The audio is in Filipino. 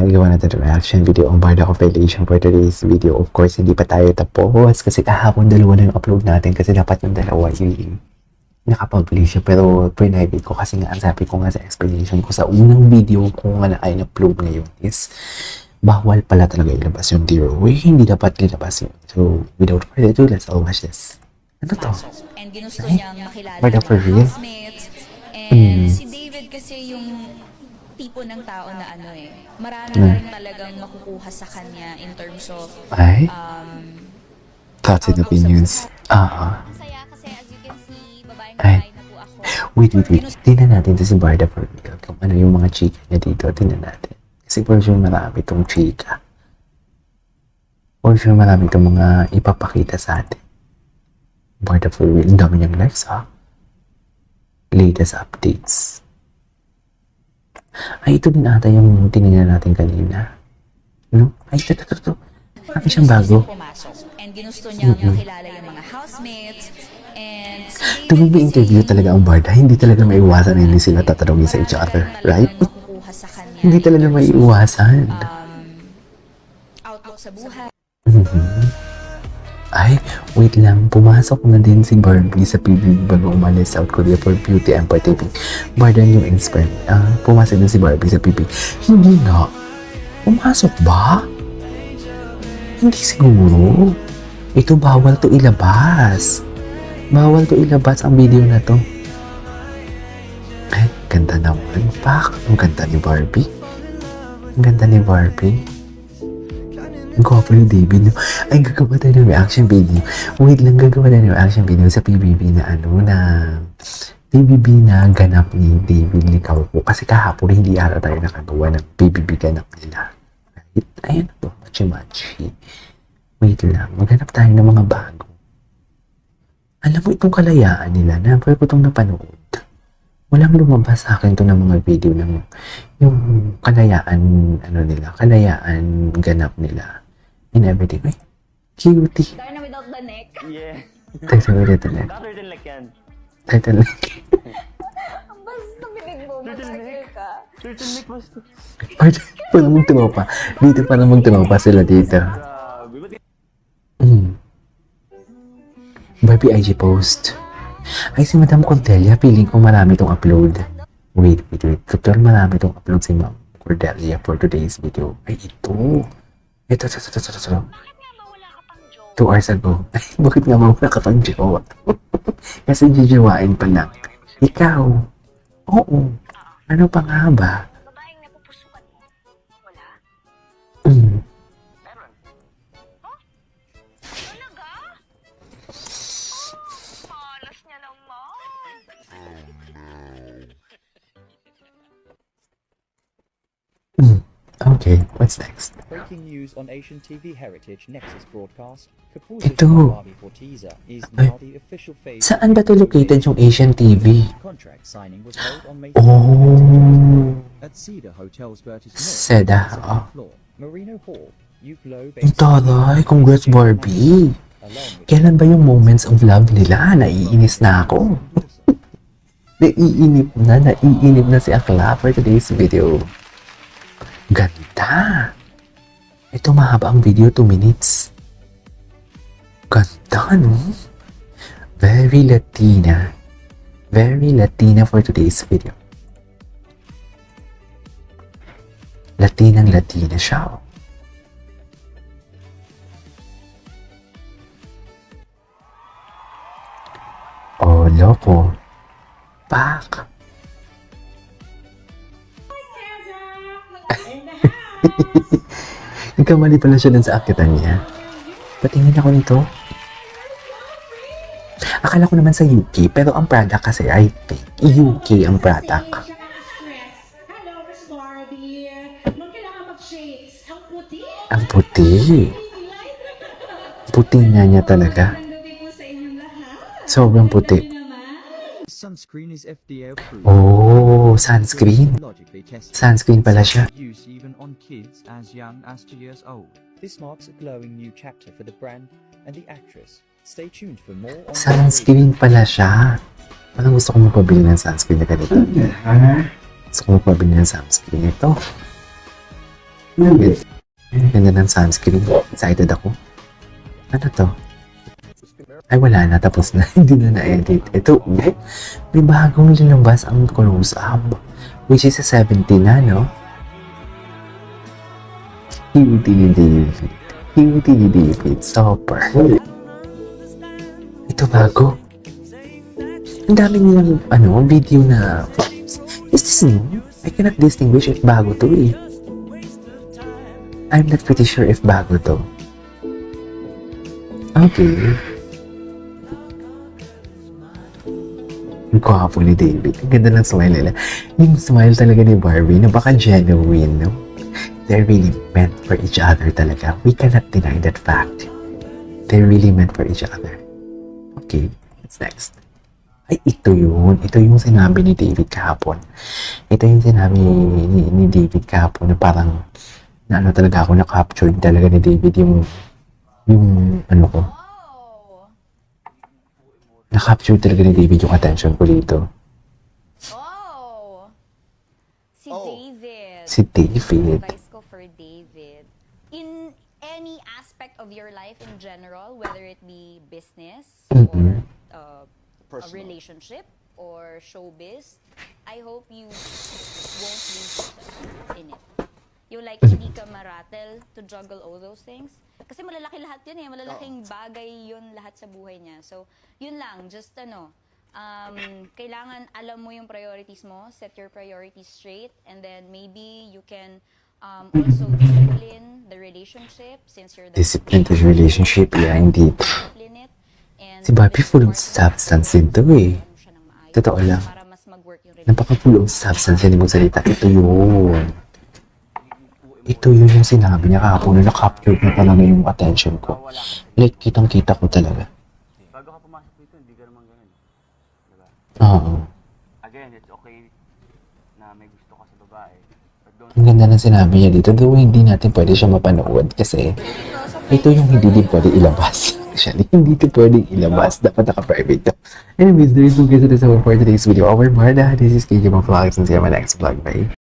gagawa natin ng reaction video on Barda compilation for today's video. Of course, hindi pa tayo tapos kasi kahapon dalawa na yung upload natin kasi dapat yung dalawa yung nakapublish siya. Pero private ko kasi nga, ang sabi ko nga sa explanation ko sa unang video ko nga na ay upload ngayon is bawal pala talaga ilabas yung dear way. Hindi dapat ilabas yun. So, without further ado, let's all watch this. Ano to? And ginusto niyang makilala Barda yung for mga real? housemates. And si David kasi yung tipo ng tao na marami na rin talagang makukuha sa kanya in terms of Ay? Thoughts and opinions. Saya kasi as you can see, Ay. babae na po ako. Wait. Tingnan natin to si Barda for real. Kung ano yung mga chika niya dito, tingnan natin. Kasi for sure marami itong chika. For sure marami itong mga ipapakita sa atin. Barda for real. Ang dami niyang likes, ha? Latest updates. Ay, ito din ata yung tinignan natin kanina. No? Ay, ito. Marami siyang bago. Pumasok. And ginusto niyang makilala yung mga housemates. And si David Tuwing may kasi interview talaga ang Barda, hindi talaga maiwasan na hindi sila tatanungin sa each other, right? makukuha sa kanya Hindi in talaga terms of, maiiwasan. outlook sa buhay. Ay, wait lang. Pumasok na din si Barbie sa PBB bago umalis South Korea for beauty empire taping. Barda yung inspired. Pumasok din si Barbie sa PBB. Hindi nga. Pumasok ba? Hindi siguro. Ito bawal to ilabas. Bawal to ilabas ang video na to. Ay, ganda naman. Pak, ang ganda ni Barbie. Ang ganda ni Barbie. Ang gwapo ni David. Ay, gagawa tayo ng reaction video. Wait lang, gagawa tayo ng reaction video sa PBB na PBB na ganap ni David Licauco. Kasi kahapon hindi ata tayo nakagawa ng PBB ganap nila. Right? Ayan na to, machi-machi. Wait lang, maghanap tayo ng mga bago. Alam mo itong kalayaan nila, never ko itong napanood. Walang lumabas sa akin to ng mga video ng yung kalayaan, kalayaan ganap nila. In everything. Ay, cutie. Darna without the neck. Yeah. Turtleneck. Turtleneck yan. Turtleneck. Ang basta binig mo, mag-argue ka. Turtleneck basta. Parang magtumaw pa. Dito parang magtumaw pa sila dito. Grabe. Barbie IG post. Ay, si Madam Cordelia, feeling ko marami itong upload. Wait. Total marami itong upload si Ma'am Cordelia for today's video. Ay, ito. Ito. 2 hours ago. Ay, bakit nga mawala ka pang jowa? Kasi jijawain pa lang. Ikaw. Oo. Ano pa nga ba? Babaeng napupusukan mo. Wala? Meron. Talaga? Malas niya naman. Okay, what's next? Breaking news on Asian TV Heritage Nexus broadcast. Kapuso Ito. Barbie for teaser is Ay. now the official face. Saan ba ito located yung Asian TV? Contract signing was held on May Oh. at Cedar Hotel's Vertis Seda. Oh. floor. Marino Hall, Uplo Ang taray. Congrats, Barbie. Kailan ba yung moments of love nila? Naiinis na ako. Naiinip na si Akla for today's video. Ganda. Ito mahaba ang video, 2 minutes. Ganda, no? Very Latina. Very Latina for today's video. Latinang Latina siya. Oh, loko. Pak. Nagkamali pala siya dun sa akitan niya. Patingin ako nito. Akala ko naman sa UK, pero ang product kasi ay UK ang product. Hello, Miss Barbie. Nung kailangan mag-shades, ang puti. Ang puti. Puti nga niya talaga. Nandutin ko sa inyong lahat. Sobrang puti. Naman. Sunscreen is FDA approved. Oh, sunscreen. Logically tested. Sunscreen pala siya. Use even on kids as young as 2 years old. This marks a glowing new chapter for the brand and the actress. Stay tuned for more on Sunscreen pala siya. Parang gusto ko magpabili ng sunscreen na ganito. Gusto ko magpabili ng sunscreen ito. Good. Ang ganda ng sunscreen. Excited ako. Ano to? Ay, wala na. Tapos na. Hindi na na-edit. Ito, may bagong lumabas ang close-up. Which is a 70 na, no? Cutie ni David. Cutie ni David. Super. Ito bago. Ang dami nilang, video na... Is this new? I cannot distinguish if bago to eh. I'm not pretty sure if bago to. Okay. Ang gwapo ni David. Ang ganda ng smile nila. Yung smile talaga ni Barbie na baka genuine, no? They're really meant for each other talaga. We cannot deny that fact. They're really meant for each other. Okay, what's next? Ay, ito yun. Ito yung sinabi ni David kahapon. Ito yung sinabi ni David kahapon na parang na talaga ako, na-captured talaga ni David yung ko. Oh! Na-capture talaga ni David yung attention ko dito. Oh! Si David. Si David. Advice ko for David. In any aspect of your life in general, whether it be business Mm-mm. or a relationship or showbiz, I hope you won't lose yourself in it. You like, hindi ka maratel to juggle all those things. Kasi malalaki lahat yun eh. Malalaking bagay yun lahat sa buhay niya. So, yun lang. Just kailangan alam mo yung priorities mo. Set your priorities straight. And then maybe you can also discipline the relationship since you're the Discipline the relationship, yeah, indeed. discipline it. And Si Barbie full of substance ito eh. Totoo lang. para mas mag-work yung relationship. Napaka-full of substance yan mong salita. Ito yun. Ito yun yung sinabi niya kahapon na na-capture na talaga yung attention ko. Like, kitang-kita ko talaga. Bago ka pumasok dito, hindi ka naman ganun. Diba? Oo. Again, it's okay na may gusto ka sa babae. But don't Ang ganda ng sinabi niya dito. Though hindi natin pwede siya mapanood kasi ito yung hindi din pwede ilabas. Actually, hindi ito pwede ilabas. Dapat naka-private to. Anyways, there is no guys that is all for today's video. Over Marda, this is KJ Vlogs and see you on my next vlog. Bye!